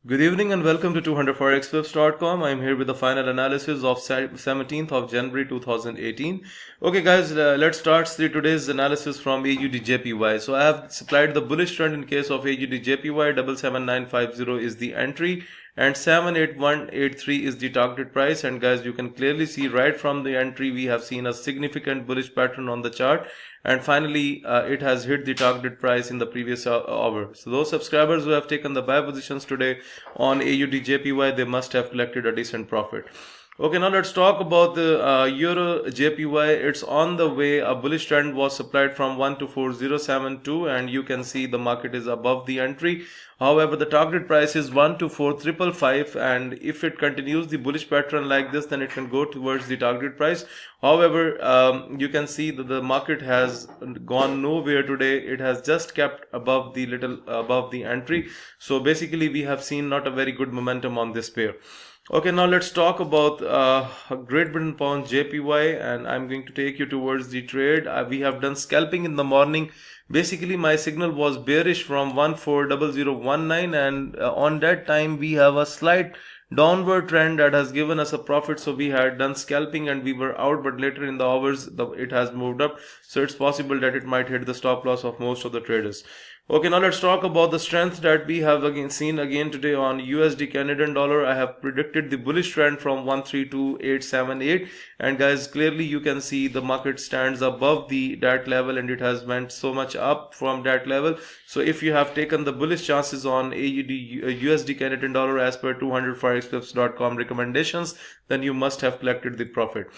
Good evening and welcome to 200forexflips.com. I'm here with the final analysis of 17th of January 2018. Okay guys, let's start today's analysis from AUD JPY. So I have supplied the bullish trend in case of AUD JPY. 77950 is the entry and 78183 is the target price. And guys, you can clearly see right from the entry we have seen a significant bullish pattern on the chart, and finally it has hit the targeted price in the previous hour. So those subscribers who have taken the buy positions today on AUD JPY, they must have collected a decent profit. Okay, now let's talk about the Euro JPY. It's on the way. A bullish trend was supplied from 124072 and you can see the market is above the entry. However, the target price is 124555, and if it continues the bullish pattern like this, then it can go towards the target price. However, you can see that the market has gone nowhere today. It has just kept above the entry. So basically we have seen not a very good momentum on this pair. Okay, now let's talk about Great Britain Pound JPY, and I'm going to take you towards the trade. We have done scalping in the morning. Basically my signal was bearish from 140019, and on that time we have a slight downward trend that has given us a profit. So we had done scalping and we were out, but later in the hours it has moved up, so it's possible that it might hit the stop loss of most of the traders. Okay, now let's talk about the strength that we have seen again today on USD Canadian dollar. I have predicted the bullish trend from 132878, and guys, clearly you can see the market stands above that level and it has went so much up from that level. So if you have taken the bullish chances on USD Canadian dollar as per 200forexflips.com recommendations, then you must have collected the profit.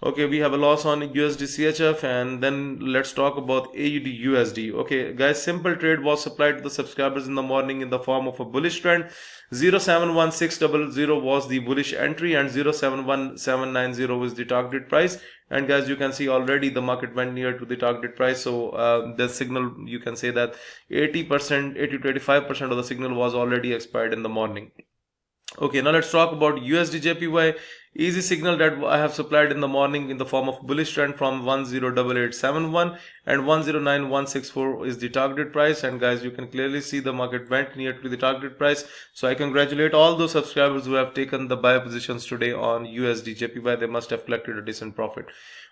Okay, we have a loss on USD CHF, and then let's talk about AUD USD. Okay guys, simple trade was supplied to the subscribers in the morning in the form of a bullish trend. 071600 was the bullish entry and 071790 is the target price. And guys, you can see already the market went near to the target price. So the signal, you can say that 80 to 85% of the signal was already expired in the morning. Okay, now let's talk about USD JPY. Easy signal that I have supplied in the morning in the form of bullish trend from 108871 and 109164 is the target price. And guys, you can clearly see the market went near to the target price. So I congratulate all those subscribers who have taken the buy positions today on USD JPY. They must have collected a decent profit.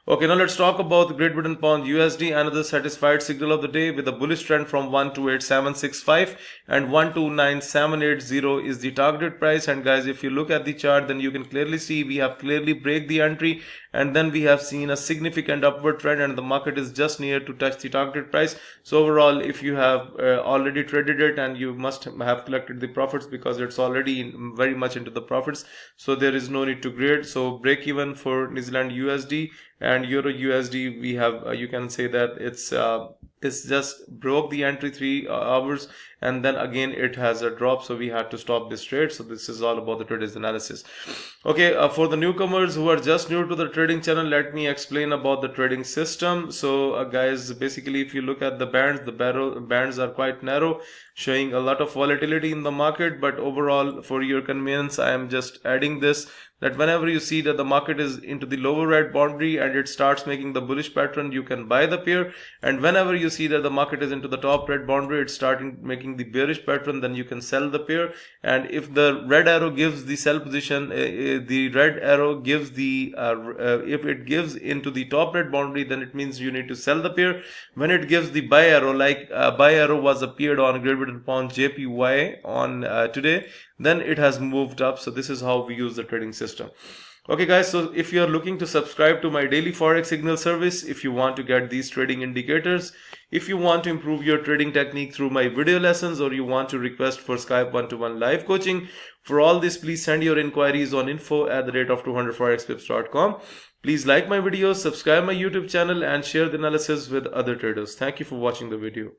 Okay, now let's talk about the Great Britain Pound USD. Another satisfied signal of the day with a bullish trend from 128765 and 129780 is the target price. And guys, if you look at the chart, then you can clearly see we have clearly break the entry, and then we have seen a significant upward trend and the market is just near to touch the target price. So overall, if you have already traded it, and you must have collected the profits because it's already very much into the profits, so there is no need to grade. So break even for New Zealand USD and Euro USD, we have you can say that it's just broke the entry 3 hours and then again it has a drop, so we had to stop this trade. So this is all about the traders analysis. Okay, for the newcomers who are just new to the trading channel, let me explain about the trading system. So guys, basically if you look at the bands, the bands are quite narrow, showing a lot of volatility in the market, but overall for your convenience I am just adding this, that whenever you see that the market is into the lower right boundary and it starts making the bullish pattern, you can buy the pair, and whenever you see that the market is into the top red boundary, it's starting making the bearish pattern, then you can sell the pair. And if the red arrow gives the sell position, the red arrow gives the if it gives into the top red boundary, then it means you need to sell the pair. When it gives the buy arrow, like buy arrow was appeared on Great Britain Pound JPY on today, then it has moved up. So this is how we use the trading system. Okay guys, so if you are looking to subscribe to my daily forex signal service, if you want to get these trading indicators, if you want to improve your trading technique through my video lessons, or you want to request for Skype 1-to-1 live coaching, for all this please send your inquiries on info@200forexflips.com. Please like my videos, subscribe my YouTube channel and share the analysis with other traders. Thank you for watching the video.